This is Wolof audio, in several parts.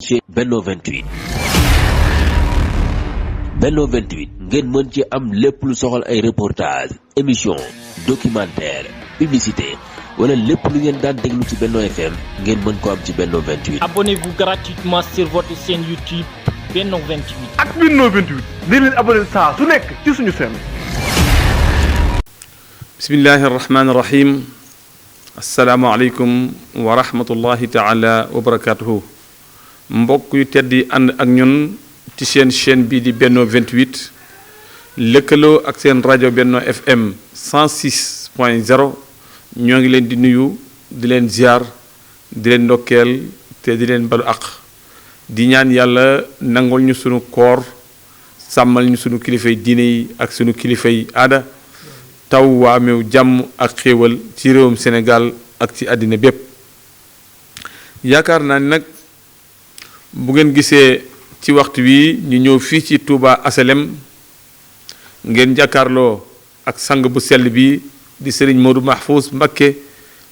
ci Benno 28 Benno 28 ngeen mën ci am lépp lu soxal ay reportage émission documentaire publicité wala lépp lu ngeen daan déglu ci Benno FM ngeen mën ko am ci Benno 28. Abonnez-vous gratuitement sur votre chaîne YouTube Benno 28. ak Benno 28 di leen abonné saa su nekk ci suñu chaîne. bismillahi arrahmani irrahim asalaamaaleykum wa rahmatullahi taala wa barakatuhu mbokk yu tedd yi ànd ak ñun ci seen chaîne bii di Benno 28 lëkkaloo ak seen rajo Benno FM 106.0 ñoo ngi leen di nuyu di leen ziar di leen ndokkeel te di leen balu àq di ñaan yàlla nangul ñu sunu koor sàmmal ñu sunu kilifay diine yi ak sunu kilifay aada taw waamew jàmm ak xéewal ci réewum Sénégal ak ci àddina bépp yaakaar naa ni nag bu ngeen gisee ci waxtu wi ñu ñëw fii ci Touba Asalem ngeen jàkkaarloo ak sang bu sell bi di Serigne Modou Mahfouz Mbacké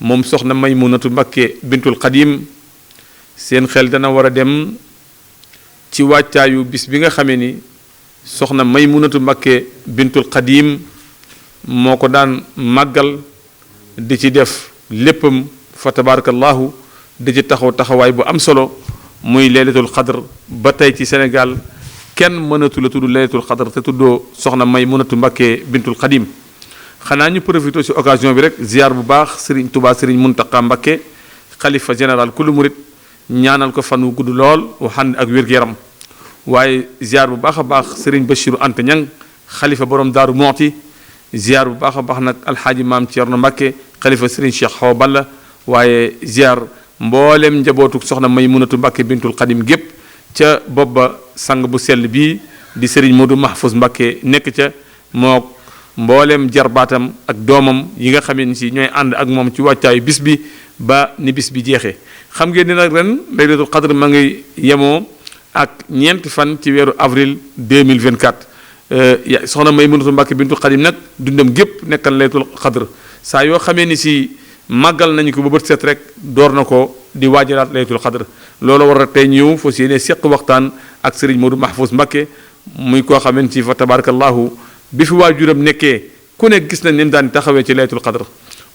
moom soxna Maymunatu Mbacké bintul Xadim seen xel dana war a dem ci wàccaayu bis bi nga xamee ni soxna Maymunatu Mbacké bintul Xadim moo ko daan màggal di ci def léppam fa tabarakallahu di ci taxawaay bu am solo muy laylatul xadr ba tey ci Sénégal kenn mënatu la tudd laylatul xadr te tuddoo soxna Maymunatu Mbacké bintul Xadim xanaa ñu profité ci occasion bi rek ziar bu baax Serigne Touba Serigne Mountakha Mbacké xalifa général kulu murit ñaanal ko fan wu gudd lool wu ànd ak wér-gu-yaram waaye ziar bu baax a baax Serigne Bachiru Anta Ñang xalifa borom Daaru Mooti ziar bu baax a baax nag alxaaji maam Thierno Mbacké xalifa Serigne Cheikh Awa Balla waaye ziar mboolem njabootu soxna Maymunatu Mbacké bintul Xadim gépp ca bopp ba sang bu sell bii di Serigne Modou Mahfouz Mbacké nekk ca moo mboolem jarbaatam ak doomam yi nga xamee ni si ñooy ànd ak moom ci wàccaayu bis bi ba ni bis bi jeexee xam ngeen ni nag ren laylatul qadr ma ngi yemoo ak ñeenti fan ci weeru avril 2024 soxna Maymunatu Mbacké bintul Xadim nag dundam gépp nekkal laylatul qadr saa yoo xamee ni si màggal nañu ko ba bët set rek door na ko di waajalaat laylatul qadr loolu war a tey ñëw fas yéene seq waxtaan ak Serigne Modou Mahfouz Mbacké muy koo xamante ci fa tabarakallahu bi fi waajuram nekkee ku ne gis na ni mu daan taxawee ci laylatul qadr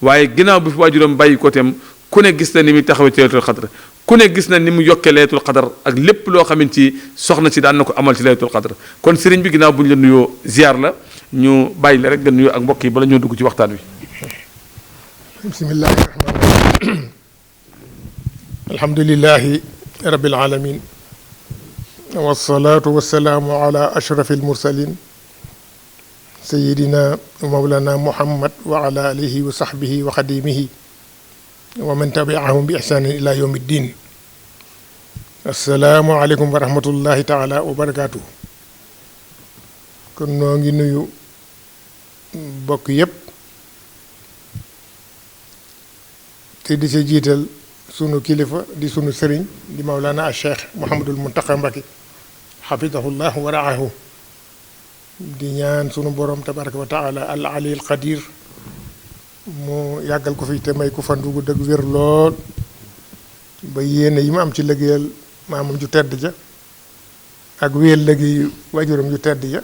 waaye ginnaaw bi fi waajuram bàyyi ko tam ku ne gis na ni muy taxawee ci laylatul qadr ku ne gis na ni mu yokkee laylatul qadr ak lépp loo xamante ci soxna si daan na ko amal ci laylatul qadr kon Serigne bi ginnaaw bu ñu la nuyoo ziar la ñu bàyyi la rek nga nuyoo ak mbokk yi bala ñoo dugg ci waxtaan wi. bismillahi rahmaani rahim alhamdulillahi rabbil alamin wasalaatu wasalaamu ala ashrafi almursalin sayidina wa mawlana muhammad wa ala alihi wa sahbihi wa xadimihi wa man tabiahum bi ihsanin ila yawmi ddin assalaamu aleykum wa rahmatullahi taala wa barakatuh kon noo ngi nuyu bokk yépp te di sa jiital sunu kilifa di sunu sëriñ di mawlana al cheikh Mouhamadul Mountakha Mbacké xafidahullah wa raahu di ñaan sunu borom tabaraka wa taala al ali al qadir mu yàggal ko fi te may ko fan gu dëgg wér lool ba yéene yi mu am ci liggéeyal maamam ju tedd ja ak wéel liggéey wajuram ju tedd ja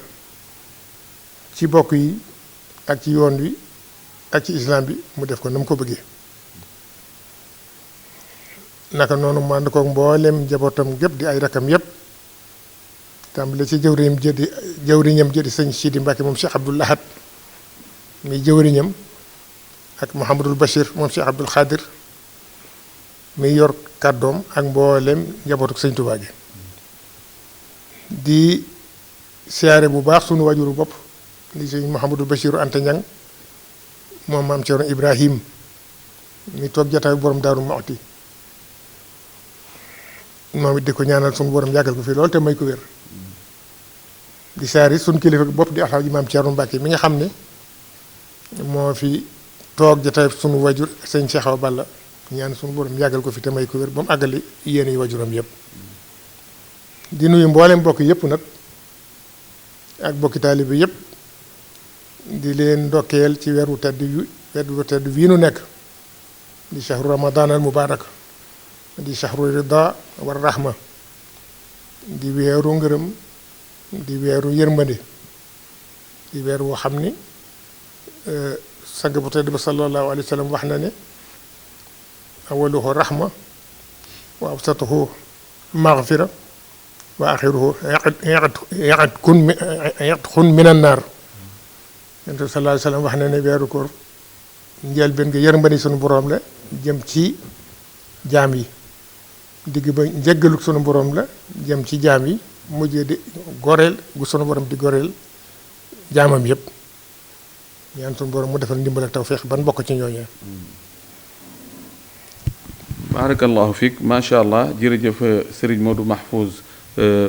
ci bokk yi ak ci yoon wi ak ci islam bi mu def ko na mu ko bëggee naka noonu mu ànd koog mboolem njabootam gépp di ay rakam yépp tàmbale ci jëwriñam jëdi sëñ Sidi Mbacké moom Cheikh Abdoul Ahad muy jëwriñam ak Mouhamadul Bachir moom Cheikh Abdoul Khadir muy yor kàddoom ak mboolem njabootu sëñ Touba gi di siyaare bu baax sunu wajuru bopp di sëñ Mouhamadul Bachiru Anta Ñang moom maam Thierno Ibrahim mi toog jataay borom Daaru Muxti moom it di ko ñaanal sunu borom yàggal ko fii loolu te may ko wér di saari sunu kilifa bopp di alxaaji maam Thierno Mbacké mi nga xam ne moo fi toog jataay sunu wajur sëñ Cheikh Awa Balla ñaan sunu borom yàggal ko fi te may ko wér ba mu àggali yéen yi wajuram yépp di nuyu mboolem mbokk yépp nag ak bokki taalibe yépp di leen ndokkeel ci weeru tedd wii nu nekk di shahru ramadan al mubarak di shahru rida war rahma di weeru ngërëm di weeru yërmande di weer woo xam ni sang bu tedd ba sallallahu alayhi wa sallam wax na ne awaluhu rahma wa awsatuhu maghfira wa axiruhu yaqtun min annaar yonent bi sallallahu alayhi wa sallam wax na ne weeru koor njëlbéen nga yërmande sunu boroom la jëm ci jaam yi digg ba njëggaluk sunu boroom la jëm ci jaam yi mujjee di goreel gu sunu boroom di goreel jaamam yépp ñaan sunu boroom mu defal ndimbal ak tawféex ban bokk ci ñooñu. barakallahu fiik macha allah jërëjëf Serigne Modou Mahfouz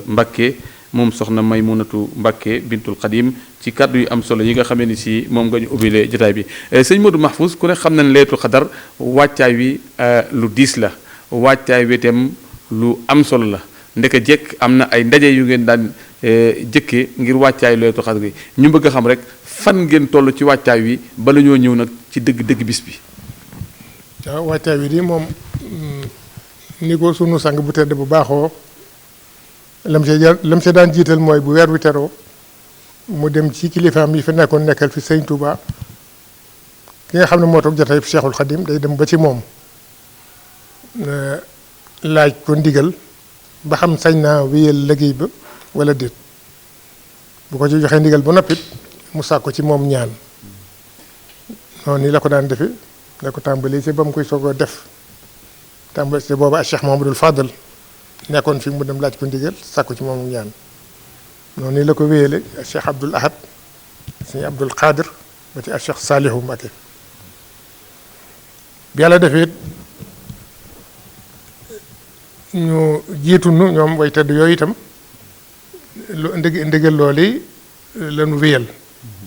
Mbacké moom soxna Maymunatu Mbacké bintul Xadim ci kàddu yu am solo yi nga xamee ni si moom nga ñu ubbilee jotaay bi sëñ Modou Mahfouz ku ne xam na ne laylatul xadar wàccaay wi lu diis la wàccaay wi itam lu am solo la ndeke jekk am na ay ndaje yu ngeen daan jëkkee ngir wàccaay laylatul xadar gi ñu bëgg a xam rek fan ngeen toll ci wàccaay wi bala ñoo ñëw nag ci dëgg-dëgg bis bi. waaw wàccaay wi di moom ni ko sunu sang bu tedd bu baaxoo lam see daan jiital mooy bu weer wi teroo mu dem ci kilifaam yi fi nekkoon nekkal fi sëñ Touba ki nga xam ne moo toog jotaay Cheikhul Khadim day dem ba ci moom laaj ko ndigal ba xam sañ naa wéyal liggéey ba wala déet bu ko ci joxee ndigal ba noppit mu sàkko ci moom ñaan noonu ni la ko daan defe la ko tàmbalee ci ba mu koy soogoo def tàmbali ci booba ak Cheikh Mahamadul Fadal nekkoon fi mu dem laaj ko ndigal sàkku ci moom ñaan noonu la ko wéyale Cheikh Abdoul Ahad sëñ Abdoul Qadir ba ci ak Cheikh Salihu Mbacké bi yàlla defee ñu jiitu nu ñoom way tedd yooyu itam lu ndigal loolu lañu wéyal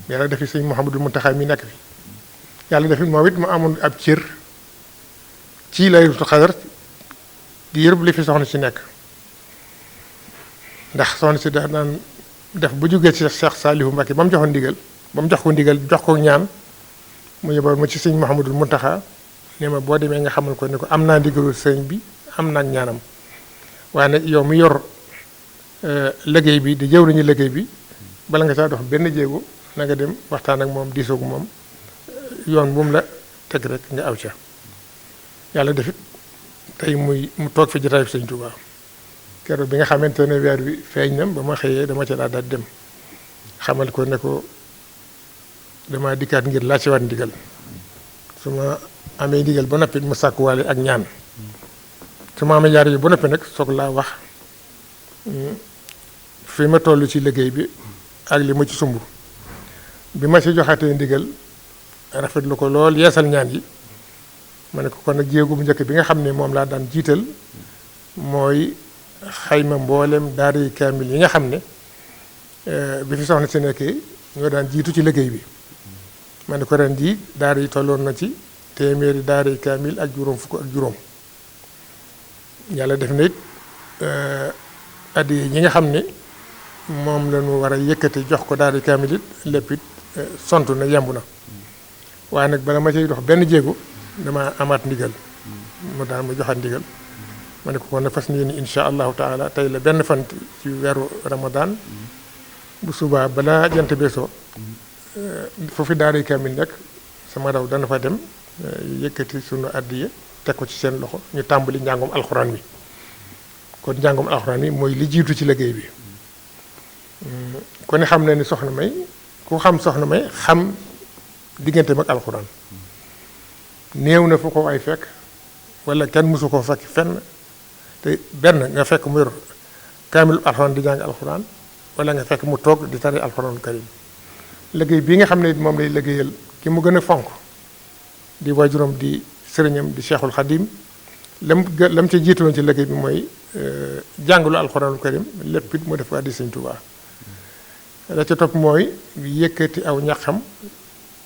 yàlla defee sëñ Mouhamadul Mountakha mi nekk fi yàlla defee moom it mu amoon ab cër ci laylatul xadar di yërëb li fi soxna si nekk ndax soxna si da daan def bu jógee ci Cheikh Salihu Mbacké ba mu joxoon ndigal ba mu jox ko ndigal jox ko ñaan mu yebal ma ci sëñ Mouhamadul Mountakha ne ma boo demee nga xamal ko ne ko am naa ndigalul sëñ bi am naa ñaanam waaye nag yow mi yor liggéey bi di jëw nañu liggéey bi bala nga saa dox benn jéego na nga dem waxtaan ak moom diisoog moom yoon bu mu la teg rek nga aw ca yàlla defit tey mu toog fi jotaay fi sëñ Touba keroog bi nga xamante ne weer wi feeñ na ba ma xëyee dama ca daal dem xamal ko ne ko dama dikkaat ngir laaj ci waat ndigal su ma amee ndigal ba noppi mu sàkkuwaale ak ñaan su ma amee ñaar yi ba noppi nag soog laa wax fi ma toll ci liggéey bi ak li ma ci sumb bi ma ci joxatee ndigal rafetlu ko lool yeesal ñaan yi ma ne ko kon nag jéegu bu njëkk bi nga xam ne moom laa daan jiital mooy xayma mboolem daara yi kaamil yi nga xam ne bi fi soxna si nekkee ñoo daan jiitu ci liggéey bi ma ne ko ren jii daara yi tolloon na ci téeméeri daara yi kaamil ak juróom fukk ak juróom yàlla def na it addi yi ñi nga xam ne moom la ñu war a yëkkati jox ko daara yi kaamil it lépp it sontu na yemb na waaye nag bala ma ciy dox benn jéego dama amaat ndigal mu daan ma joxaat ndigal ma ne ko kon nag fas yéene incha allahu taala tey la benn fan ci weeru Ramadan bu subaa balaa jant beesoo foofu daara kaamil nekk sama raw dana fa dem yëkkati sunu addiya teg ko ci seen loxo ñu tàmbali njàngum alxuraan mi kon njàngum alxuraan mi mooy li jiitu ci liggéey bi ku ne xam na ni soxna May ku xam soxna May xam diggante mag alxuraan néew na fu ko ay fekk wala kenn mësu ko fekk fenn te benn nga fekk mu yor kaamil alxuraan di jàng alxuraan wala nga fekk mu toog di tari alxuraanul karim liggéey bii nga xam ne moom lay liggéeyal ki mu gën a fonk di waajuram di sëriñam di Cheikhul Khadim lam ci jiitaloon ci liggéey bi mooy jàngalu alxuraanul karim lépp it mu def ko addi Sëñ Tuubaa la ca topp mooy yëkkati aw ñaxam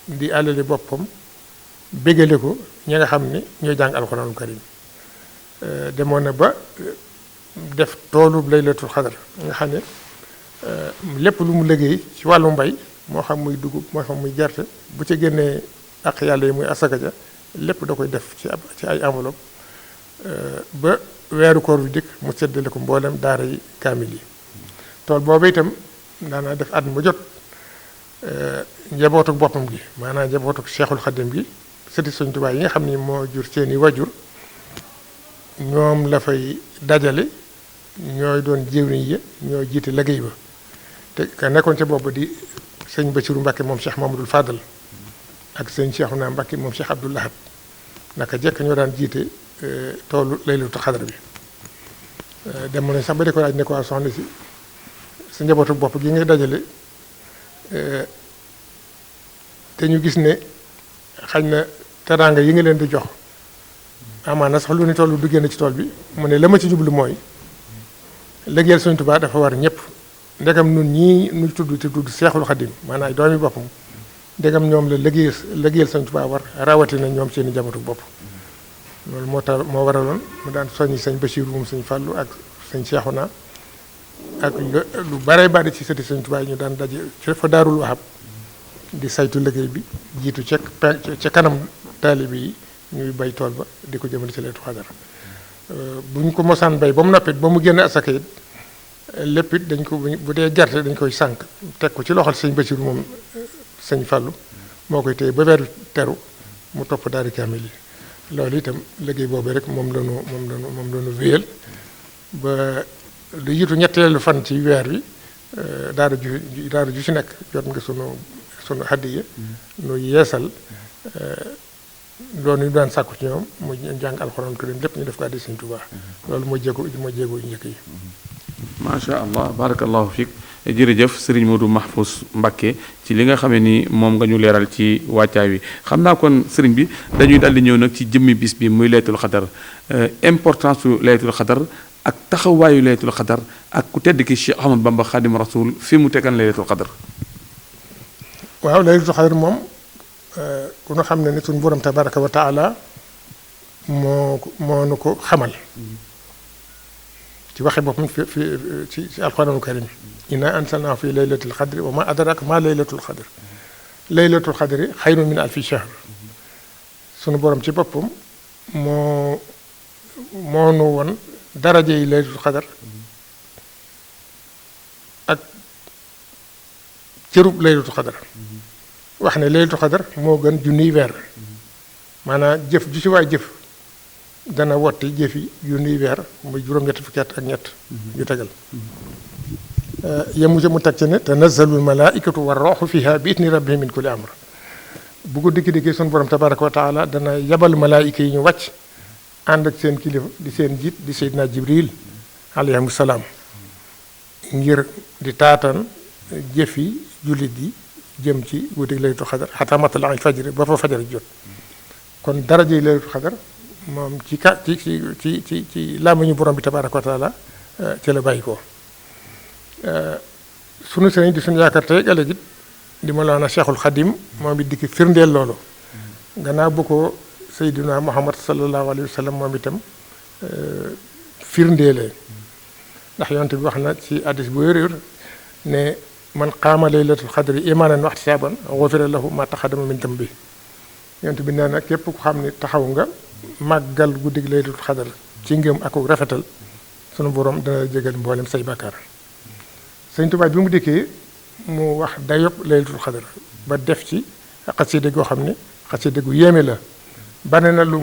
di alali boppam bégale ko ñi nga xam ne ñooy jàng alxuraanul karim demoon na ba def toolu laylatul xadar nga xam ne lépp lu mu liggéey ci wàllu mbay moo xam muy dugub moo xam muy gerte bu ci génnee ak yàlla yi muy asaka ja lépp da koy def ci ay enveloppe ba weeru koor bi dikk mu séddale ko mboolem daara yi kaamil yi tool boobu itam daanaa def at mu jot njabootuk boppam gi maanaam njabootuk Cheikhul Khadim gi sëti Sëñ Tuubaa yi nga xam ni moo jur seeni wajur ñoom la fay dajale ñooy doon jëwriñ yi ñoo jiite liggéey ba te ka nekkoon ca boobu di sëñ Bassirou Mbacké moom Cheikh Mamadou Fadal ak sëñ Cheikhouna Mbacké moom Cheikh Abdoul Ahad naka jekk ñoo daan jiite toolu laylatul xadar bi dem nañ sax ba di ko laaj ne ko soxna si sa njabootu bopp gi ngay dajale te ñu gis ne xañ na teraanga yi nga leen di jox amaana sax lu ni toll du génn ci tool bi mu ne la ma ci jublu mooy liggéeyal Sëñ Tuubaa dafa war ñëpp ndegam nun ñii nu tudd te tudd Seexul Xadim maanaam doomi boppam ndegam ñoom la liggéeyal Sëñ Tuubaa war rawatina ñoom seeni njabootu bopp loolu moo waraloon mu daan soññi sëñ Basiiru moom sëñ Fàllu ak sëñ Seexuna ak lu bare bari ci sëti Sëñ Tuubaa yi ñu daan daje ci fa Daarul Wahab di saytu liggéey bi jiitu ca kanam taalibe yi ñuy bay tool ba di ko jëmale ci Laylatul Qadr bu ñu ko mosaan bay ba mu noppit ba mu génn asaka it lépp it dañ ko bu dee gerte dañ koy sànq teg ko ci loxol sëñ Basiiru moom sëñ Fàllu moo koy téye ba weeru teru mu topp daari kaamil yi loolu itam liggéey boobu rek moom lañu wéyal ba lu jiitu ñetteelu fan ci weer wi daara ju ci nekk jot nga sunu hadiya nu yeesal loolu ñu daan sàkku ci ñoom mu jàng alxuraan karim lépp ñu def ko addi Sëñ Tuubaa loolu mooy jéego yu njëkk yi. macha allah barakallahu fiik jërëjëf Serigne Modou Mahfous Mbacké ci li nga xamee ni moom nga ñu leeral ci wàccaay wi xam naa kon Serigne bi dañuy daldi ñëw nag ci jëmmi bis bi muy Laylatul Qadr importance su Laylatul Qadr ak taxawaayu Laylatul Qadr ak ku tedd ki Cheikh Ahmadou Bamba Khadim Rasoul fi mu tegan Laylatul Qadr. waaw Laylatul Qadr moom ku ñu xam ne ni suñu borom tabaraka wa taala moo nu ko xamal ci waxe boppam ci alxuraanul karim inna ansalnaahu fi laylatil qadri wa ma adraka ma laylatul qadr laylatul qadri xayrun min alfi shahr sunu borom ci boppam moo nu won daraje yi laylatul qadr ak cërub laylatul qadr wax ne laylatul qadr moo gën junniy weer maanaam jëf ju ci waay jëf dana wotti jëfi junniy weer muy juróom-ñetti fukki at ak ñett yu tegal yemu ci mu teg ci ne tanazzalul malaaikatu war ruuhu fiha bi idni rabbihim min kulli amr bu ko dikki sunu borom tabaraka wa taala dana yabal malaayika yi ñu wàcc ànd ak seen kilifa di seen jiit di Seydina Jibril alayhi salaam ngir di taatan jëfi jullit yi jëm ci guddi Laylatul Qadr xataa matla'il fajri ba fa fajar jot kon daraja Laylatul Qadr moom ci làmmiñu borom bi tabaraka wa taala ci la bàyyi ko sunu sëriñ di suñu yaakaar tey ëllëg it di Mawlaana Cheikhul Khadim moom it di ki firndeel loolu gannaaw bu ko Seydina Muhammad sallallahu alayhi wa sallam moom itam firndeelee ndax yonent bi wax na ci hadiis bu wér ne man qaama laylatul qadri imaanan wa ihtisaaban ghufira lahu ma taqaddama min dambi yonent bi nee na képp ku xam ne taxaw nga màggal guddig laylatul qadr ci ngëm ak rafetal sunu borom dana jégal mboolem say bàkkaar Sëñ Tuubaa bi mu dikkee mu wax dayob laylatul qadr ba def ci xasida goo xam ne xasida gu yéeme la bane na lu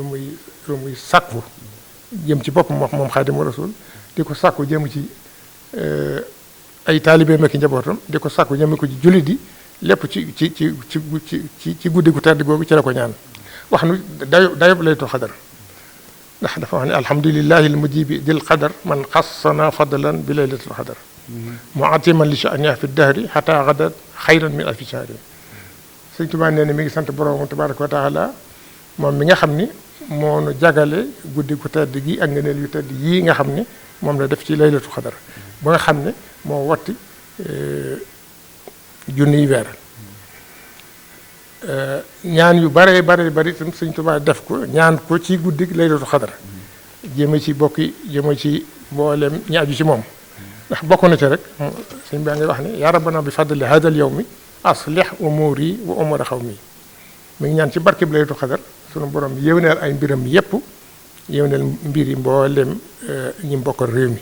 muy sàkku jëm ci boppam wax moom Xaadimu Rasuul di ko sàkku jëm ci ay taalibe mekki njabootam di ko sàkku jëme ko ci jullit yi lépp ci guddi gu tedd googu ci la ko ñaan wax nu dayob laylatul qadr ndax dafa wax ne alhamdulillahi almujibi dil qadar man xassana fadlan bi laylatul qadr muatiman li sha'niha fi dahri xata gadat xayran min alfi shahri Sëñ Tuubaa nee na mi ngi sant borom tabaraka wa taala moom mi nga xam ni moo nu jagale guddi gu tedd gi ak ngëneel yu tedd yii nga xam ni moom la def ci laylatul qadr ba nga xam ne moo watti junniy weer ñaan yu bari itam Sëñ Tuubaa def ko ñaan ko ci guddi laylatul qadr jëme ci bokki jëme ci mboolem ñi aju ci moom ndax bokk na ci rek sëñ baa ngi wax ne yaa rabbana bi fadli hada al yawmi aslih umuri wa umura xawmi mi ngi ñaan ci barke bi laylatul qadr sunu borom yéwénal ay mbiram yépp yéwénal mbir yi mboolem ñi mbokkal réew mi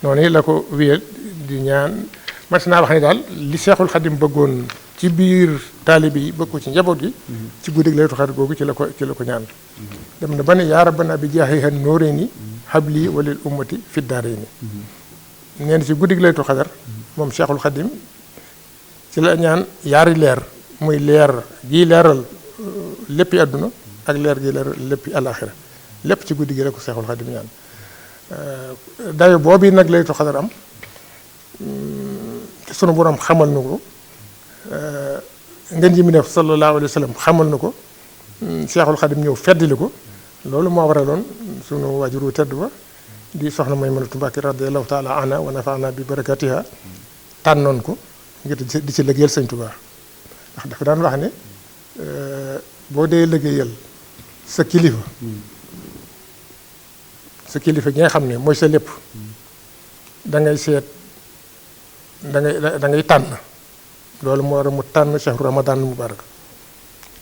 noonu la ko wéyal di ñaan mas naa wax ne daal li Seexul Xadim bëggoon ci biir taalibe yi bëgg ko ci njaboot gi ci guddig Laylatul Qadr googu ci la ko ñaan dem na ba ne yaa rabbana bi jaahiha nuurayni habli walil ummati fi daarayni nee na ci guddig Laylatul Qadr moom Seexul Xadim ci la ñaan yaari leer muy leer gii leeral léppi àdduna ak leer gii leeral léppi àllaaxira lépp ci guddi gi rek ko Seexul Xadim ñaan dayo boobu nag Laylatul Qadr am sunu borom xamal na ko ngeen ji mi def sallallahu alayhi wa sallam xamal na ko Seexul Xadim ñëw feddali ko loolu moo waraloon sunu waajuru tedd ba di soxna Maymunatu Mbàkke radiyallahu taala anha wa nafaana bi barakatiha tànnoon ko ngir di ci liggéeyal Sëñ Tuubaa ndax dafa daan wax ne boo dee liggéeyal sa kilifa gi nga xam ne mooy sa lépp da ngay seet da ngay tànn loolu moo war a mu tànn shahru ramadan mubarak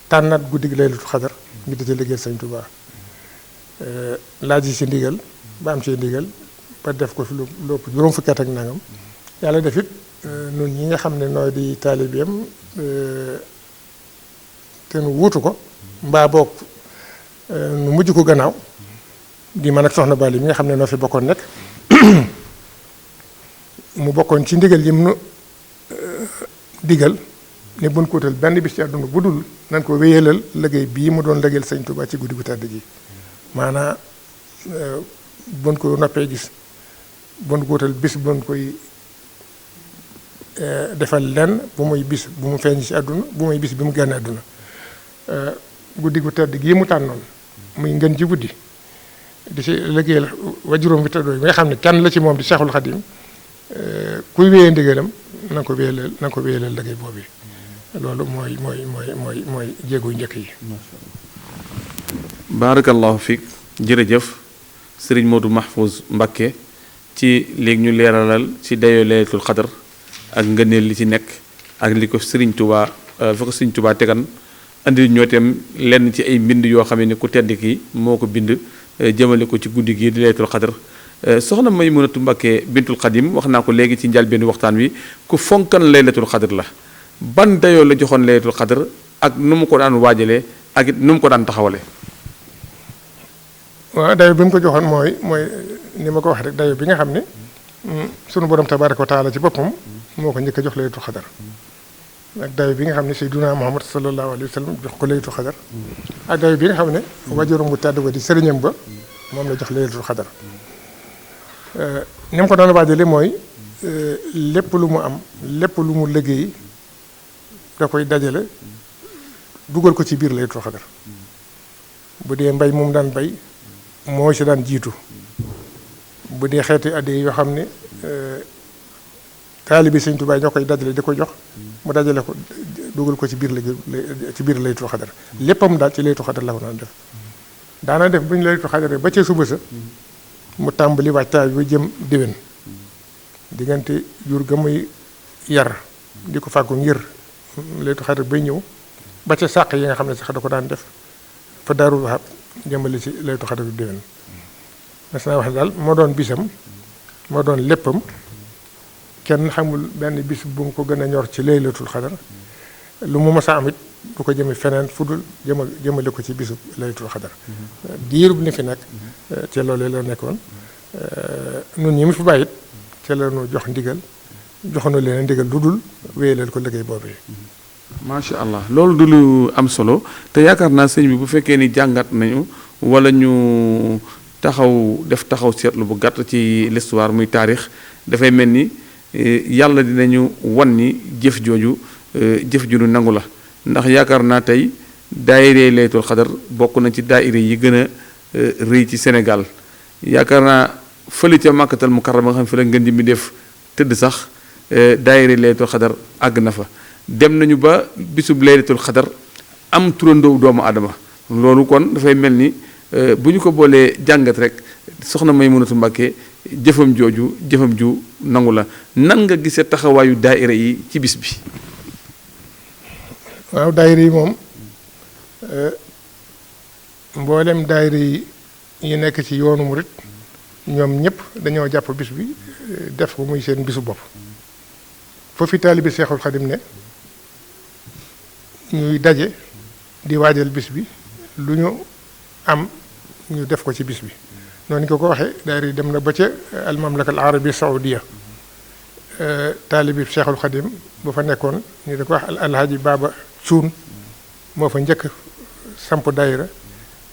tànnaat guddi gi Laylatul Qadr ngir di ci liggéeyal Sëñ Tuubaa laaj yi si ndigal ba am si ndigal ba def ko fi lu ëpp juróom fukki at ak nangam yàlla def it nun ñi nga xam ne nooy di taalibeem te nu wuutu ko mbaa boog nu mujj ko gannaaw di man ak soxna Bali mi nga xam ne noo fi bokkoon nekk mu bokkoon ci ndigal yi mu digal ne buñ ko wutal benn bis ci àdduna bu dul nan ko wéyalal liggéey bii mu doon liggéeyal Sëñ Tuubaa ci guddi gu tedd gi maanaam buñ ko noppee gis buñ ko wutal bis buñ koy defal lenn bu muy bis bu mu feeñ ci àdduna bu muy bis bi mu génn àdduna guddi gu tedd gii mu tànnoon muy ngën ci guddi di ci liggéeyal wajuróom bi tëddoo yi nga xam ne kenn la ci moom di Seexul Xadim kuy wéyee ndigalam na ko wéyalal liggéey boobu loolu mooy jéego njëkk yi. baarakallahu fiik jërëjëf sëriñ Modou Mahfouz Mbacké ci léegi ñu leeralal ci dayoo Laylatul Qadr ak ngëneel li ci nekk ak li ko sëriñ Touba fa ko sëriñ Touba tegan andi ñoo itam lenn ci ay mbind yoo xam ne ku tedd ki moo ko bind jëmale ko ci guddi gi di Laylatul Qadr soxna Maymunatu Mbàkke bintul Xadim wax naa ko léegi ci njëlbéenu waxtaan wi ku fonkan Laylatul Qadr la ban dayoo la joxoon Laylatul Qadr ak nu mu ko daan waajalee ak it nu mu ko daan taxawale waaw dayo bi mu ko joxoon mooy ni ma ko wax rek dayo bi nga xam ne sunu borom tabaaraka wa taala ci boppam moo ko njëkk a jox Laylatul Qadr ak dayo bi nga xam ne Seydina Muhammad sallallahu alayhi wa sallam jox ko Laylatul Qadr ak dayo bi nga xam ne wajuram bu tedd ba di sëriñam ba moom la jox Laylatul Qadr ni mu ko doon waajale mooy lépp lu mu am lépp lu mu liggéey da koy dajale dugal ko ci biir Laylatul Qadr bu dee mbay moom daan bay moo ci daan jiitu bu dee xeeti adde yoo xam ne taalibi Sëñ Tuubaa ñoo koy dajale di ko jox mu dajale ko dugal ko ci biir Laylatul Qadr léppam daal ci Laylatul Qadr la ko daan def daana def bu ñu Laylatul Qadr ba ca suba sa mu tàmbali waajtaay ba jëm déwén diggante jur ga muy yar di ko fàggu ngir Laylatul Qadr bay ñëw ba ca sàq yi nga xam ne sax da ko daan def fa Daarul Wahab jëmale ci Laylatul Qadr bi déwén mas naa wax ne daal moo doon bisam moo doon léppam kenn xamul benn bis bu mu ko gën a ñor ci Laylatul Qadr lu mu mës a am it du ko jëme feneen fu dul jëmale ko ci bisu Laylatul Qadr diir bu ne fi nag ca loolee la nekkoon nun ñi mu fi bàyyit ca la nu jox ndigal joxoon leen ndigal lu dul wéyalal ko liggéey boobee. macha allah loolu du lu am solo te yaakaar naa sëñ bi bu fekkee ni jàngat nañu wala ñu def taxaw seetlu bu gàtt ci l'histoire muy taarix dafay mel ni yàlla dinañu wan ni jëf jooju jëf ju nu nangu la ndax yaakaar naa tey daayira Laylatul Qadr bokk na ci daayira yi gën a rëy ci Sénégal yaakaar naa fële ca Makkatal Mukarrama nga xam fi la ngeen di mi def tëdd sax daayira Laylatul Qadr àgg na fa dem nañu ba bisub Laylatul Qadr am turandoo doomu aadama loolu kon dafay mel ni bu ñu ko boolee jàngat rek soxna Maymunatu Mbàkke jëfam ju nangu la nan nga gisee taxawaayu daayira yi ci bis bi. waaw daayira yi moom mboolem daayira yi yi nekk ci yoonu murit ñoom ñëpp dañoo jàpp bis bi def ko muy seen bisu bopp foofu taalibe Seexul Xadim ne ñuy daje di waajal bis bi lu ñu am ñu def ko ci bis bi noonu ko waxee daayira dem na ba ca al mamlaka al arabi saoudia taalibe Seexul Xadim bu fa nekkoon ñu di ko wax alhaji Baba Cuun moo fa njëkk samp daayira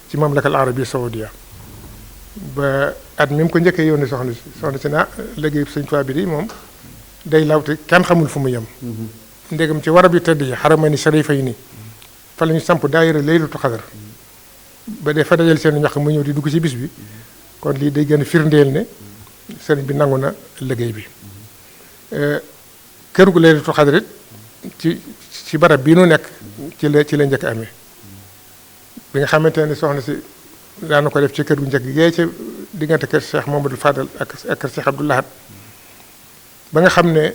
ci mamlaka al arabi saoudia ba at mi mu ko njëkkee yónnee soxna si naa liggéey Sëñ Tuubaa bi di moom day lawte kenn xamul fu mu yem ndégam ci warab yu tëdd yi xaramani sharifay ni fa la ñu samp daayira laylatu xadar ba dee fa dajal seen ñax mu ñëw di dugg ci bis bi kon lii day gën a firndeel ne sëriñ bi nangu na liggéey bi kër gu laylatu xadar it ci barab bii nu nekk ci la njëkk amee bi nga xamante ne soxna si daana ko def ci kër gu njëkk gee ci diggante kër Cheikh Mamadou Fadal ak kër Cheikh Abdou Lahad ba nga xam ne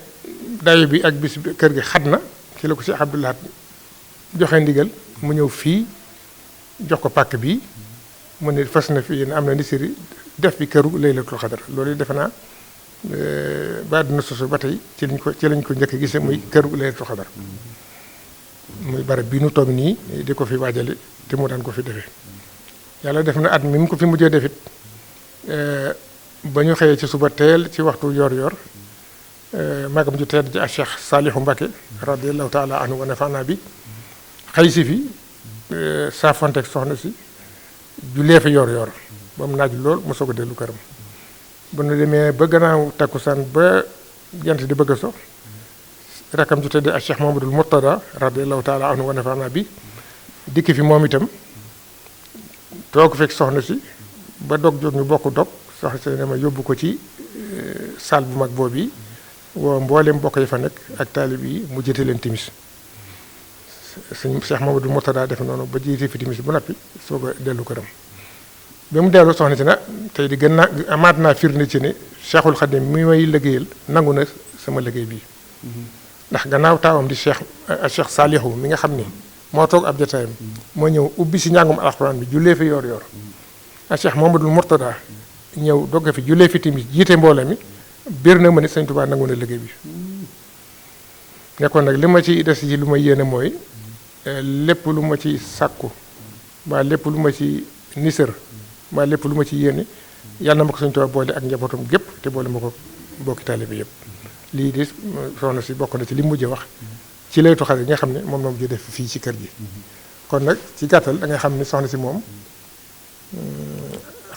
dayo bi ak bis kër gi xat na ci la ko Cheikh Abdou Lahad joxe ndigal mu ñëw fii jox ko pàkk bii mu ne fas na fi yéen am na nisiri def fi këru laylatul xadar loolu defe naa ba àdduna sosu ba tey ci lañ ko njëkk gisee muy këru laylatul xadar muy barab bii nu toog nii di ko fi waajale te mu daan ko fi defee yàlla def na at mi mu ko fi mujjee defit ba ñu xëyee ci suba teel ci waxtu yor magam ju tedd ci ak Cheikh Saalihu Mbacke radiallahu taala anhu wa nafana bi xëy si fi saafonteeg soxna si jullee fi yor ba mu naaj lool mu soog a dellu këram bu nu demee ba gannaaw takkusaan ba jant di bëgg a so rakam ju tedd ak Cheikh Mamadul Murtada radiallahu taala anhu wa nafana bi dikk fi moom itam toog fekk soxna si ba dog jot ñu bokk dog soxna si ne ma yóbbu ko ci salle bu mag boobu yi woo mboolem bokk yi fa nekk ak taalib yi mu jëte leen timis sëñ Cheikh Mamadou Murtada def noonu ba jiite fi timis bu noppi soog a dellu këram ba mu dellu soxna si na tey di gën naa amaat naa firnde ci ne Cheikhul Khadim mi may liggéeyal nangu na sama liggéey bii ndax gannaaw taawam di Cheikh Saalihu mi nga xam ni moo toog ab jotaayam moo ñëw ubbi si njàngum alxuraan bi jullee fi yor ak Cheikh Mamadou Murtada ñëw dogga fi jullee fi timis jiite mbooloo mi biir na ma ne Sëñ Tuubaa nangu na liggéey bi nekkoon nag li ma ci des ci lu ma yéene mooy lépp lu ma ci sàkku mbaa lépp lu ma ci nisër mbaa lépp lu ma ci yéene yàlla na ma ko Sëñ Tuubaa boole ak njabootam gépp te boole ma ko bokki taalibe yëpp lii de soxna si bokk na ci li mujj wax ci laytu xadar yi nga xam ne moom mujj def fii ci kër gi kon nag ci gàttal da nga xam ne soxna si moom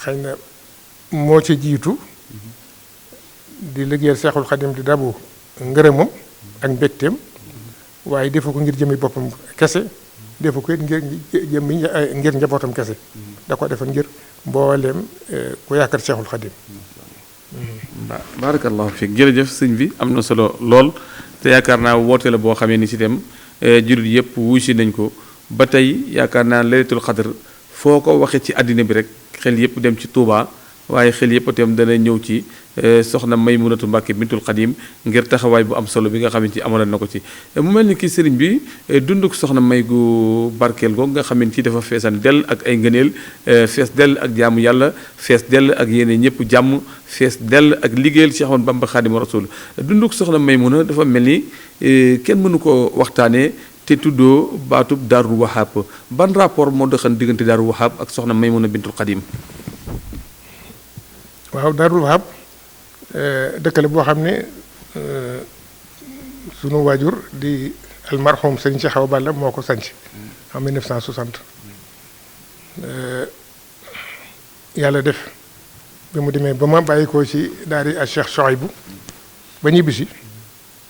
xëy na moo ci jiitu di liggéeyal Seexul Xadim di dabu ngërëmam ak mbégteem waaye defu ko ngir jëmi boppam kese defu ko it ngir njabootam kese da ko defal ngir mbooleem ku yaakaar Seexul Xadim. barakallahu fiik jërëjëf sëñ bi am na solo lool te yaakaar naa woote la boo xamee ni si dem jullit yëpp wuy si nañ ko ba tey yaakaar naa laylatul xadr foo ko waxee ci àddina bi rek xel yëpp dem ci Touba waaye xel yëpp itam dana ñëw ci soxna Maymunatu Mbàkke bintul Xadim ngir taxawaay bu am solo bi nga xamante ni amaloon na ko ci mu mel ni ki sëriñ bi dunduk soxna May gu barkeel googu nga xamante ni dafa feesan dell ak ay ngëneel fees dell ak jaamu yàlla fees dell ak yéene ñëpp jàmm fees dell ak liggéeyal Cheikh Ahmadou Bamba Xaadimu Rasuul dunduk soxna Maymuna dafa mel ni kenn mënu ko waxtaanee te tuddoo baatub Daarul Wahab ban rapport moo doxan diggante Daarul Wahab ak soxna Maymuna bintul Xadim. waaw Daarul Wahab dëkk la boo xam ne sunu waajur di almarhum Serigne Cheikh Awa Balla moo ko sanc en 1960 yàlla def bi mu demee ba ma bàyyi ko ci daari ak Cheikh Souhaïbou ba ñibbisi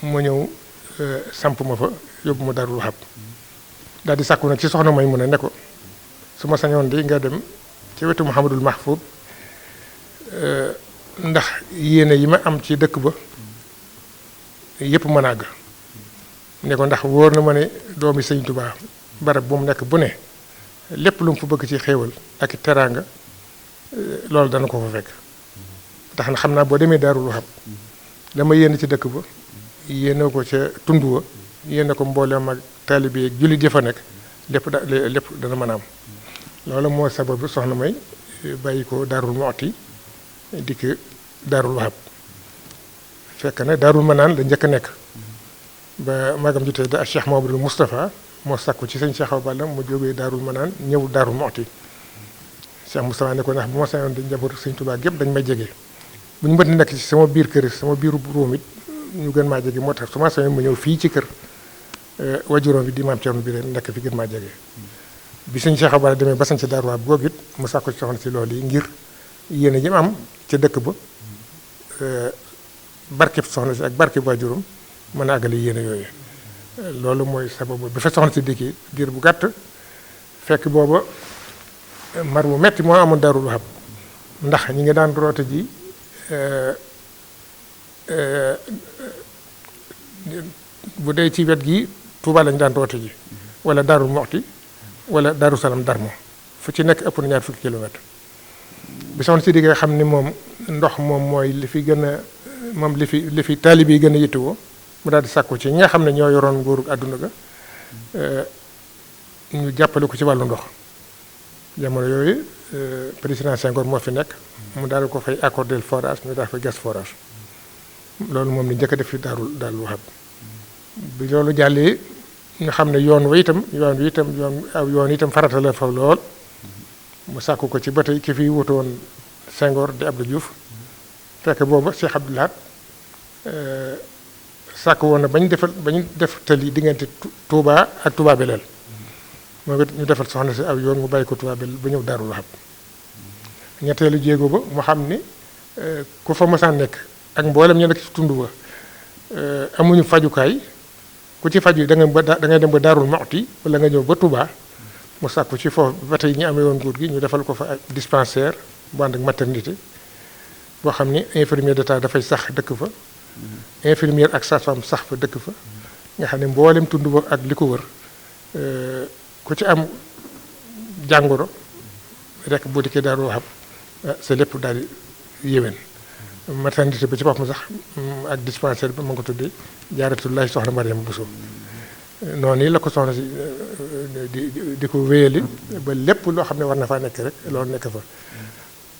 mu ñëw samp ma fa yóbbu ma Daarul Wahab daal di sàkku nag ci soxna may mun a ne ko su ma sañoon di nga dem ci wetu Mouhamadul Mahfoud ndax yéene yi ma am ci dëkk ba yépp mën a àgg ne ko ndax wóor na ma ne doomi Sëñ Tuubaa barab bu mu nekk bu ne lépp lu mu fa bëgg ci xéewal ak teraanga loolu dana ko fa fekk tax na xam naa boo demee Daarul Wahab dama yéene ci dëkk ba yéene ko ca tund wa yéene ko mbooleem ak taalibe yi jullit ya fa nekk lépp dana mën a am loolu moo sababu soxna May bàyyi ko Daarul Muxti dikk Daarul Wahab fekk na Daarul Manaan la njëkk a nekk ba magam ji tey da Cheikh Mamadou Moustapha moo sàkku ci sëñ Cheikh Awa Balla mu jógee Daarul Manaan ñëw Daarul Muxti Cheikh Moustapha ne ko ndax bu ma sañoon di njabootu sëñ Tuubaa gépp dañ may jege bu ñu mën di nekk ci sama biir kër sama biiru róom it ñu gën maa jege moo tax su ma sañoon mu ñëw fii ci kër wajuróom bi di maam Cerno bi leen nekk fi gën maa jege bi sëñ Cheikh Awa Balla demee ba sañ ci Daaru Wahab googu it mu sàkku ci soxna si loolu yi ngir yéene ji am ca dëkk ba barkeb soxna si ak barkeb wajuróom mën a àggale yéene yooyu loolu mooy sababu bi fa soxna si dikkee diir bu gàtt fekk booba mar bu metti moo amoon Daarul Wahab ndax ñi ngi daan roote ji bu dee ci wet gi Touba lañu daan roote ji wala Daarul Muxti wala Daaru Salaam Darmo fu ci nekk ëpp na ñaar fukki kilomètre bi soxna si dikkee xam ni moom ndox moom mooy li fi gën a moom li fi taalib yi gën a yittewoo mu daal di sàkku ci ñi nga xam ne ñoo yoroon nguuru àdduna ga ñu jàppale ko ci wàllu ndox jamono yooyu président Senghor moo fi nekk mu daal di ko fay accordé forage ñu daal fay gas forage loolu moom ni njëkk a def fi Daarul Wahab bi loolu jàllee ñu xam ne yoon itam farata la fa lool mu sàkku ko ci ba tey ki fi wutoon Senghor di Abdou Diouf fekk booba Cheikh Abdou Lahad sàkk woon na bañ def tali diggante Touba ak Touba Belel moom it ñu defal soxna si aw yoon mu bàyyi ko Touba Belel ba ñëw Daarul Wahab ñetteelu jéego ba mu xam ni ku fa mosaan nekk ak mboolem ñu nekk ci tund ba amuñu fajukaay ku ci faju da ngay dem ba Daarul Muxti wala nga ñëw ba Touba mu sàkku ci foofu ba tey ñi amee woon nguur gi ñu defal ko fa ak dispensaire bu ànd ak maternité boo xam ni infirmier d'état dafay sax dëkk fa infirmière ak sage-femme sax fa dëkk fa nga xam ne mboolem tund ba ak li ko wër ku ci am jàngoro rek boo dikkee Daarul Wahab sa lépp daal di yéwén maternité ba ci boppam sax ak dispensaire ba ma nga ko tuddee Jaaratullaahi soxna Mariama Bousso noonu la ko soxna si di ko wéyali ba lépp loo xam ne war na faa nekk rek loolu nekk fa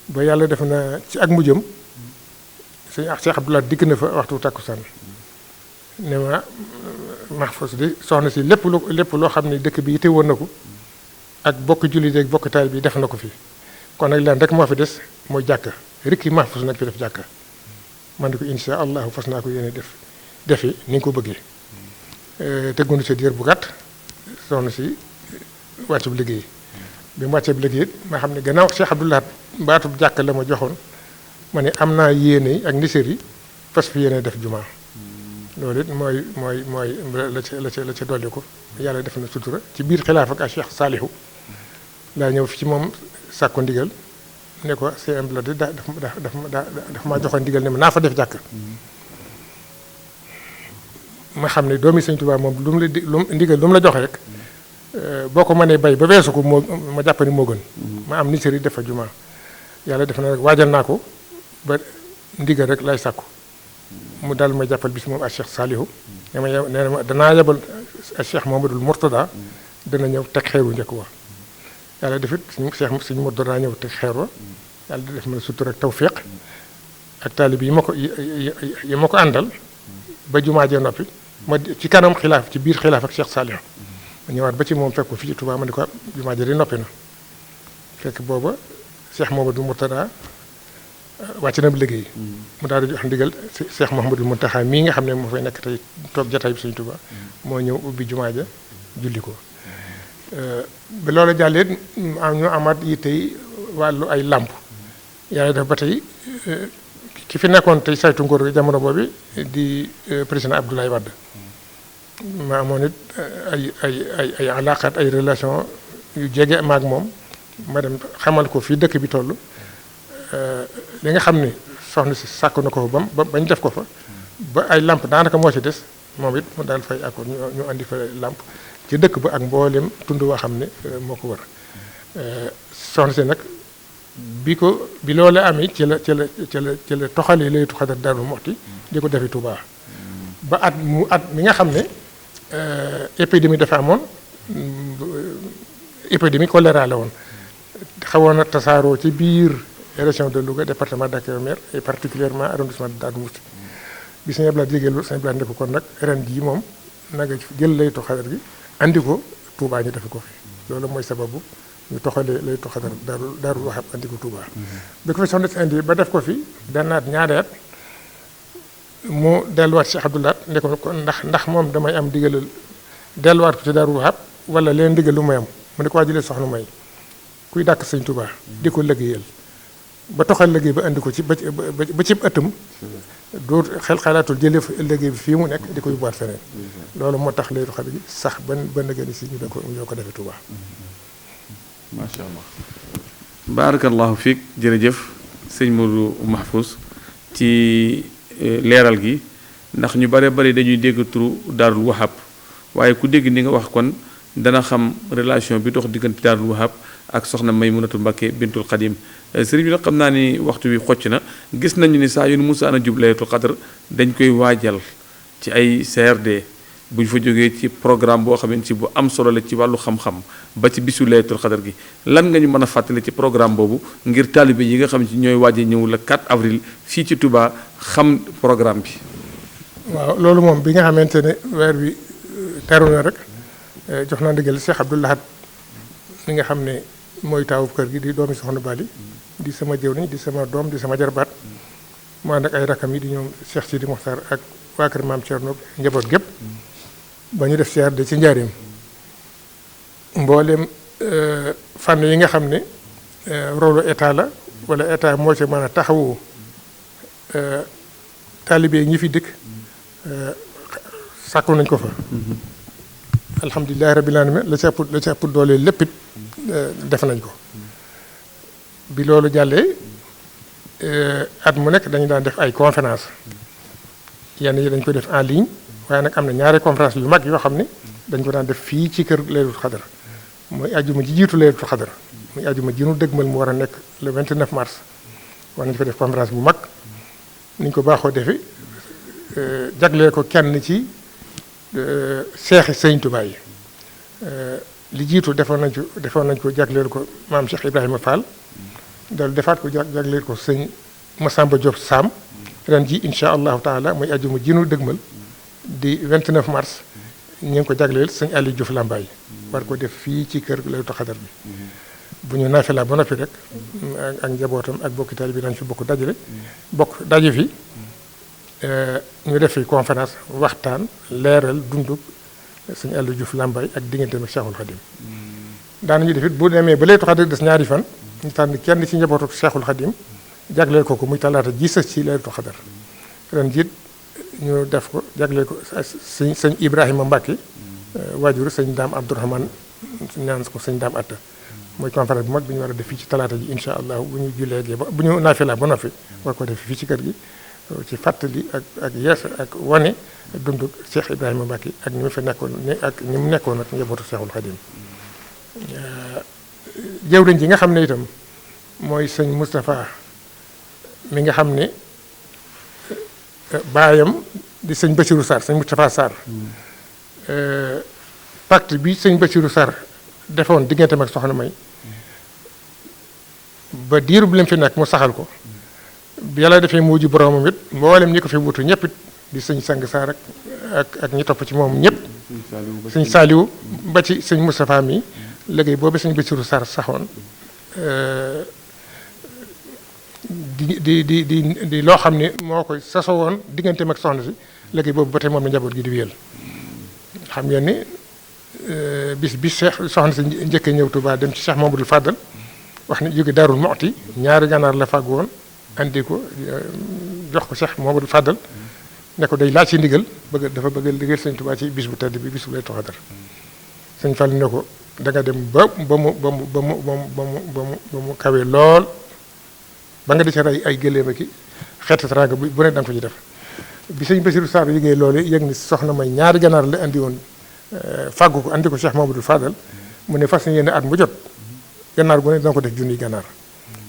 ba yàlla def na ci ak mujjam sëñ Cheikh Abdoulaye dikk na fa waxtu takkusaan ne ma Mahfouz di soxna si lépp loo xam ne dëkk bi yite woon na ko ak bokk jullit ak bokk taal bi def na ko fi kon nag leen rek moo fi des mooy jàkka rikki Mahfouz nag fi def jàkka man di ko insha allahu fas naa ko yéene defi ni nga ko bëggee teggunu sa diir bu gàtt soxna si wàccub liggéey bi mu wàccee liggéey ma xam ne gannaaw Cheikh Abdoulaye baatub jàkka la ma joxoon ma ne am naa yéene ak nisër yi fas fi yéene def jumaa loolu it mooy la ca dolli ko yàlla def na sutura ci biir xilaaf ak Cheikh Saalihu laa ñëw fi ci moom sàkko ndigal ne ko CM la daf maa joxoon ndigal ne ma naa fa def jàkk ma xam ne doomi Sëñ Tuubaa moom ndigal lu mu la joxe rek boo ko mënee bay ba weesu ko ma jàpp ni moo gën ma am nisër yi def fa jumaa yàlla def na rek waajal naa ko ba ndigal rek lay sàkku mu daal may jàppal bis moom ak Cheikh Saalihu nee na ma danaa yebal ak Cheikh Mamadul Mourtada dana ñëw teg xeeru njëkk wa yàlla defit Cheikh Mourtada ñëw teg xeer wa yàlla def ma sutur ak tawfiq ak taalib yi ma ko àndal ba jumaa jee noppi ma ci kanam xilaaf ci biir xilaaf ak Cheikh Saalihu ma ñëwaat ba ci moom fekk ko fii ci Touba ma ne ko jumaa jee di noppi na fekk booba Cheikh Mamadou Mourtada wàcc na liggéey mu daal di jox ndigal Cheikh Mouhamadul Mountakha mii nga xam ne moo fay nekk tey toog jataay bi Sëñ Tuubaa moo ñëw ubbi jumaa ja julli ko ba loolu jàllee ñu amaat yi tey wàllu ay làmp yàlla def ba tey ki fi nekkoon tey saytu nguur jamono boobu di président Abdoulaye Wade ma amoon it ay alaqaat ay relation yu jege maag moom ma dem xamal ko fii dëkk bi toll li nga xam ni soxna si sàkku na ko fa bañ def ko fa ba ay lamp daanaka moo ci des moom it mu daal fay accord ñu andi fa lamp ci dëkk ba ak mboolem tund waa xam ne moo ko wër soxna si nag bi loolu amee ci la toxalee Laylatul Qadr Daaru Muxti di ko defi Touba ba at mi nga xam ne épidémie dafa amoon épidémie choléra la woon xawoon a tasaaroo ci biir région de Louga département de Kébémer et particulièrement arrondissement de Darou Mouhty bi sëñ Abdoulaye jégeelu sëñ Abdoulaye ne ko kon nag ren jii moom na nga jël laytu xadar gi andi ko Touba ñu defe ko fi loolu mooy sababu ñu toxalee laytu xadar Daarul Wahab andi ko Touba. bi ko fi soxna si indi ba def ko fi benn at ñaari at mu delluwaat Cheikh Abdoulaye ne ko kon ndax moom damay am digalal delluwaat ko ci Daarul Wahab wala leen digal lu may am mu ne ko waajulee soxna may kuy dàkk sëñ Touba di ko liggéeyal ba toxal liggéey ba andi ko ci ba ci ëttam doo xalaatul jëlee fa liggéey bi fii mu nekk di ko yóbbuwaat feneen loolu moo tax laytu xadar gi sax ba nëgëni si ñu ñoo ko defee Touba. macha allah baarakallahu fiik jërëjëf sëñ Modou Mahfous ci leeral gi ndax ñu bare bari dañuy dégg turu Daarul Wahab waaye ku dégg ni nga wax kon dana xam relation bi dox diggante Daarul Wahab ak soxna Maymunatu Mbakke bintul Xadim sëriñ bi nag xam naa ni waxtu wi xocc na gis nañu ni saa yu nu musa ana jub laylatul qadr dañ koy waajal ci ay CRD bu ñu fa jógee ci programme boo xamante ci bu am solo la ci wàllu xam-xam ba ci bisu laylatul qadr gi lan nga ñu mën a fàttali ci programme boobu ngir taalibe yi nga xam ci ñooy waaje ñëw le 4 avril fii ci Touba xam programme bi. waaw loolu moom bi nga xamante ne weer wi teru na rek jox naa ndigal Cheikh Abdoul Ahad mi nga xam ne mooy taawu kër gi di doomi soxna Bali di sama jëwriñ di sama doom di sama jarbaat mu ànd ak ay rakam yi di ñoom Cheikh Sidi Mokhtar ak waa kër maam Thierno njaboot gépp ba ñu def CRD ci njaareem mboolem fànn yi nga xam ne rôle état la wala état moo ci mën a taxawu taalibe ñi fi dëkk sàkku nañ ko fa alhamdulilahi rabbil alamin la ca ëpp doole lépp it def nañ ko bi loolu jàllee at mu nekk dañu daan def ay conférence yenn yi dañ ko def en ligne waaye nag am na ñaari conférence yu mag yoo xam ne dañ ko daan def fii ci kër laylatul xadar mooy ajuma ji jiitu laylatul xadar muy ajuma ji nu dëgmal mu war a nekk le 29 mars war nañu fa def conférence bu mag ni ñu ko baaxoo defee jagleel ko kenn ci seexi sëñ Tuubaa yi li jiitu defoon nañ ko jagleel ko maam Cheikh Ibrahima Fall dal defaat ko jagleel ko sëñ Massamba Diop Sam ren ji incha allahu taala muy ajuma ji nu dëgmal di 29 mars ñu ngi ko jagleel sëñ Aliou Diouf Lambaye war ko def fii ci kër laylatul xadar bi bu ñu naafila ba noppi rek ak njabootam ak bokki taalibe bi dañ fi bokk daje fi ñu def fi conférence waxtaan leeral dundug sëñ Aliou Diouf Lambaye ak digganteem ak Cheikhul Khadim daanañu def it bu demee ba laylatul xadar des ñaari fan ñu tànn kenn ci njabootu Cheikhul Khadim jagleel ko muy talaata ji sës ci laylatul xadar ren jiit ñu def ko jagleel ko sëñ Ibrahima Mbacke waajur sëñ Daam Abdourahmane ñaan ko sëñ Daam Atta mooy conférence bu mag bi ñu war a def fii ci talaata ji incha allah bu ñu jullee ba bu ñu naafila ba noppi war ko def fii ci kër gi ci fàttali ak yees ak wane dundu Cheikh Ibrahima Mbacke ak ñi mu fa nekkoon ak ñi mu nekkoon ak njabootu Cheikhul Khadim jëwriñ ji nga xam ne itam mooy sëñ Moustapha mi nga xam ne baayam di sëñ Bassirou Sarr sëñ Moustapha Sarr pacte bi sëñ Bassirou Sarr defoon digganteem ak soxna May ba diiru bi leen fi nekk mu saxal ko bi yàlla defee mu wujju boromam it mboolem ñi ko fi wutu ñëpp it di sëñ Sang Sarr ak ñi topp ci moom ñëpp sëñ Saliou ba ci sëñ Moustapha mi liggéey boobu sëñ Bassirou Sarr saxoon di loo xam ne moo koy sasoo woon digganteem ak soxna si liggéey boobu ba tey moom la njaboot gi di wéyal xam ngeen ni bis bi soxna si njëkk a ñëw Touba dem ci Cheikh Mamadou Fadal wax ne jóge Daarul Muxti ñaari ganaar la fàgg woon andi ko jox ko Cheikh Mamadou Fadal ne ko day laaj ci ndigal dafa bëgg liggéeyal sëñ Touba ci bis bu tedd bi bis bu laylatul xadar sëñ Fall ne ko da nga dem ba mu kawee lool ba nga di ca rey ay gëléem ki xeeti teraanga bu ne da nga ko ci def bi sëñ Bassirou Sarr yëgee loolu yëg ni soxna May ñaari ganaar la andi woon fàggu ko andi ko Cheikh Mamadou Fadal mu ne fas yéene at mu jot ganaar gu ne danga ko def junniy ganaar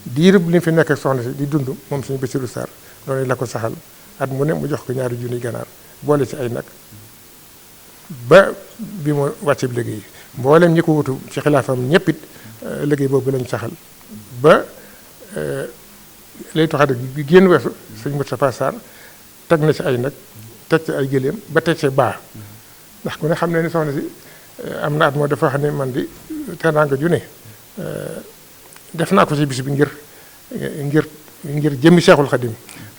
diirub li mu fi nekk ak soxna si di dund moom sëñ Bassirou Sarr loolu la ko saxal at mu ne mu jox ko ñaari junniy ganaar boole ci ay nag ba bi mu wàcce bi liggéey mboolem ñi ko wutu ci xilaafam ñëpp it liggéey boobu lañ saxal ba lay tax gi génn weesu sëñ Moustapha Sarr teg na ci ay nag teg ci ay gëléem ba teg ci baa ndax ku ne xam ne ni soxna si am na at moo dafa xam ne man di teraanga ju ne def naa ko ci bis bi ngir jëmmi Seexul Xadim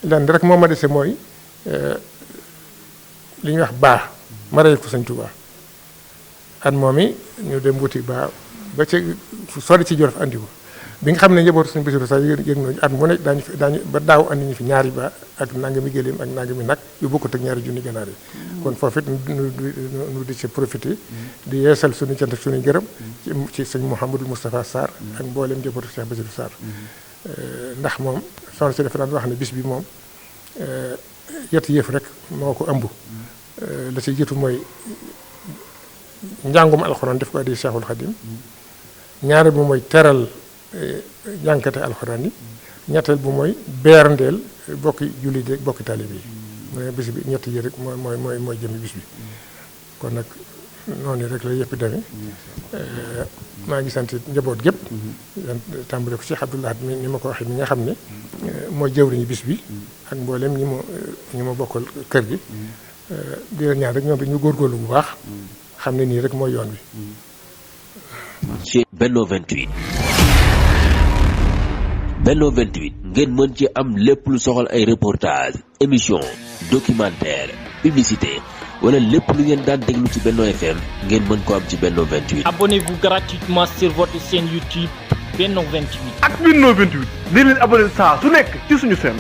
lenn rek moo ma dese mooy li ñuy wax baa ma rey ko sëñ Tuubaa at moom i ñu dem wuti baa ba ca sori ci Jolof andi ko bi nga xam ne njabootu suñu Basiru sax yëg nañu at mu ne daañu ba daaw andi ñu fi ñaari baa ak nangami gëléem ak nangami nag yu bokkut ak ñaari junni ganaar yi kon foofu it nu di ci profité di yeesal suñu cant ak suñu gërëm ci sëñ Mouhamadou Moustapha Sarr ak mboolem njabootu Cheikh Basiru Sarr ndax moom soxna si dafa daan wax ne bis bi moom yetti yëf rek moo ko ëmb la ci jiitu mooy njàngum alxuraan def ko addi Cheikhul Khadim ñaareel bu mooy teral jànkate alxuraan yi ñetteel bu mooy beerndeel bokki jullit yi bokki taalibe yi mooy bis bi ñett yi rek mooy jëmi bis bi kon nag noonu rek la yëpp demee maa ngi sant njaboot gépp tàmbale ko Cheikh Abdoulaye ni ma ko waxee mi nga xam ne mooy jëwriñu bis bi ak mboolem ñi ma bokkal kër gi di la ñaan rek ñoom ñu góorgóorlu bu baax xam ne nii rek mooy yoon wi. ci Benno 28 ngeen mën ci am lépp lu soxal ay reportage émission documentaire publicité wala lépp lu ngeen daan déglu ci Benno FM ngeen mën ko am ci Benno 28. Abonnez-vous gratuitement sur votre chaîne YouTube Benno 28. ak Benno 28 di leen abonné saa su nekk ci suñu chaîne.